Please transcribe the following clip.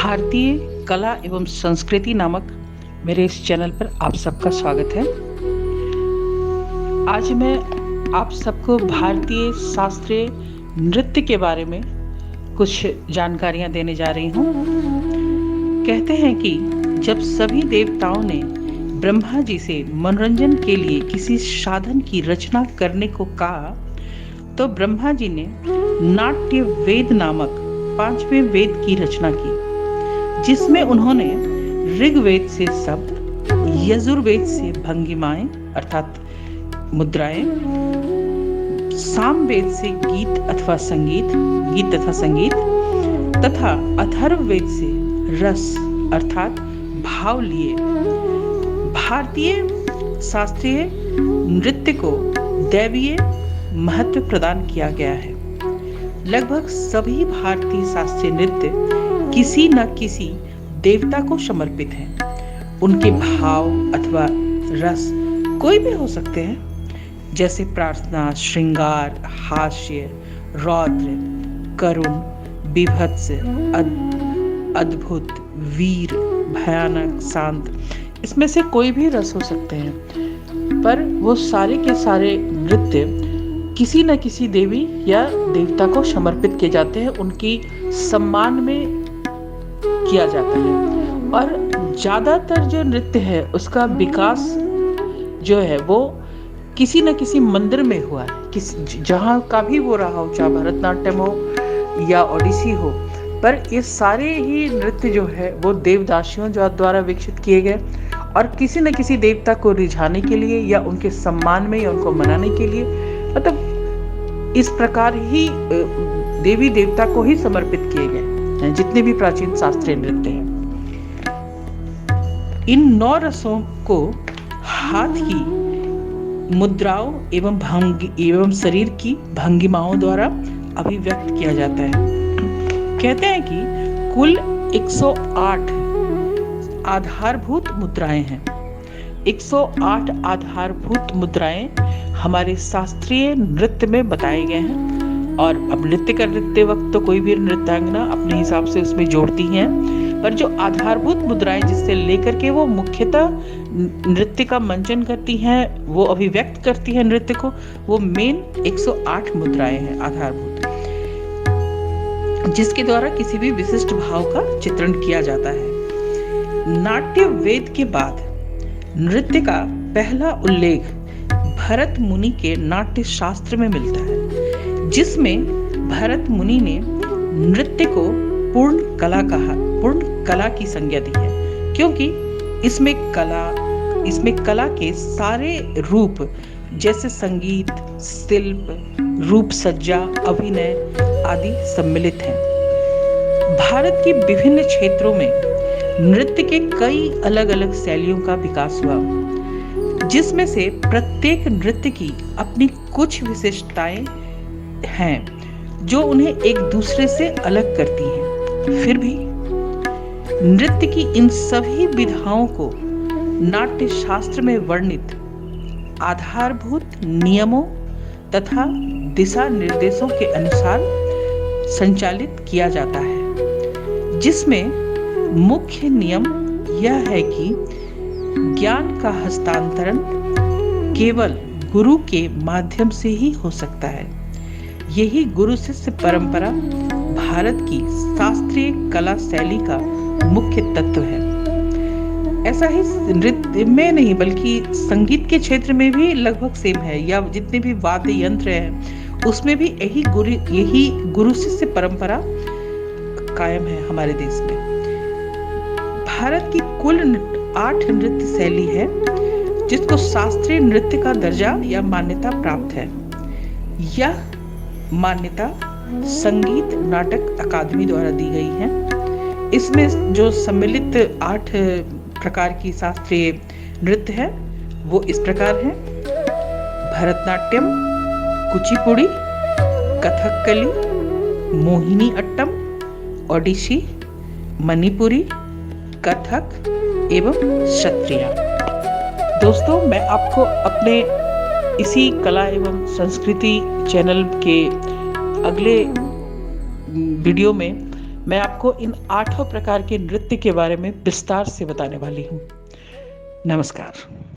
भारतीय कला एवं संस्कृति नामक मेरे इस चैनल पर आप सबका स्वागत है। आज मैं आप सबको भारतीय शास्त्रीय नृत्य के बारे में कुछ जानकारियां देने जा रही हूँ। कहते हैं कि जब सभी देवताओं ने ब्रह्मा जी से मनोरंजन के लिए किसी साधन की रचना करने को कहा, तो ब्रह्मा जी ने नाट्य वेद नामक 5वें वेद की रचना की, जिसमें उन्होंने ऋग्वेद से शब्द, यजुर्वेद से भंगिमाएं अर्थात मुद्राएं, सामवेद से गीत तथा संगीत तथा अथर्ववेद से रस अर्थात भाव लिए। भारतीय शास्त्रीय नृत्य को दैवीय महत्व प्रदान किया गया है। लगभग सभी भारतीय शास्त्रीय नृत्य किसी न किसी देवता को समर्पित हैं। उनके भाव अथवा रस कोई भी हो सकते हैं, जैसे प्रार्थना, श्रृंगार, हास्य, रौद्र, करुण, बीभत्स, अद्भुत, वीर, भयानक, शांत, इसमें से कोई भी रस हो सकते हैं, पर वो सारे के सारे नृत्य किसी न किसी देवी या देवता को समर्पित किए जाते हैं, उनकी सम्मान में किया जाता है। और ज्यादातर जो नृत्य है उसका विकास जो है वो किसी न किसी मंदिर में हुआ है, जहाँ का भी वो रहा हो, चाहे भरतनाट्यम हो या ओडिसी हो, पर ये सारे ही नृत्य जो है वो देवदासियों द्वारा विकसित किए गए और किसी न किसी देवता को रिझाने के लिए या उनके सम्मान में या उनको मनाने के लिए, मतलब इस प्रकार ही देवी देवता को ही समर्पित किए गए जितने भी प्राचीन शास्त्रीय नृत्य हैं। इन 9 रसों को हाथ की मुद्राओं एवं शरीर की भंगिमाओं द्वारा अभिव्यक्त किया जाता है। कहते हैं कि कुल 108 आधारभूत मुद्राएं हैं। 108 आधारभूत मुद्राएं हमारे शास्त्रीय नृत्य में बताए गए हैं, और अब नृत्य करते वक्त तो कोई भी नृत्यांगना अपने हिसाब से उसमें जोड़ती हैं, पर जो आधारभूत मुद्राएं जिससे लेकर के वो मुख्यतः नृत्य का मंचन करती हैं, वो अभिव्यक्त करती हैं नृत्य को, वो मेन 108 मुद्राएं हैं आधारभूत, जिसके द्वारा किसी भी विशिष्ट भाव का चित्रण किया जाता है। नाट्य वेद के बाद नृत्य का पहला उल्लेख भरत मुनि के नाट्य शास्त्र में मिलता है, जिसमें भरत मुनि ने नृत्य को पूर्ण कला की संज्ञा दी है, क्योंकि इसमें कला के सारे रूप जैसे संगीत, शिल्प, रूप सज्जा, अभिनय आदि सम्मिलित हैं। भारत के विभिन्न क्षेत्रों में नृत्य के कई अलग अलग शैलियों का विकास हुआ, जिसमें से प्रत्येक नृत्य की अपनी कुछ विशेषताएं हैं जो उन्हें एक दूसरे से अलग करती हैं। फिर भी नृत्य की इन सभी विधाओं को नाट्य शास्त्र में वर्णित आधारभूत नियमों तथा दिशा निर्देशों के अनुसार संचालित किया जाता है, जिसमें मुख्य नियम यह है कि ज्ञान का हस्तांतरण केवल गुरु के माध्यम से ही हो सकता है। यही गुरु शिष्य परंपरा भारत की शास्त्रीय कला शैली का मुख्य तत्व है। ऐसा ही नृत्य में नहीं बल्कि संगीत के क्षेत्र में भी लगभग सेम है, या जितने भी वाद्य यंत्र हैं उसमें भी यही गुरु शिष्य परंपरा कायम है हमारे देश में। भारत की कुल 8 नृत्य शैली है, जिसको शास्त्रीय नृत्य का दर्जा या मान्यता प्राप्त है। यह मान्यता संगीत नाटक अकादमी द्वारा दी गई है। इसमें जो सम्मिलित 8 प्रकार की शास्त्रीय नृत्य है वो इस प्रकार हैं: भरतनाट्यम, कुचिपुड़ी, कथकली, मोहिनी अट्टम, ओडिसी, मणिपुरी, कथक एवं सत्रिया। दोस्तों, मैं आपको अपने इसी कला एवं संस्कृति चैनल के अगले वीडियो में मैं आपको इन 8 प्रकार के नृत्य के बारे में विस्तार से बताने वाली हूँ। नमस्कार।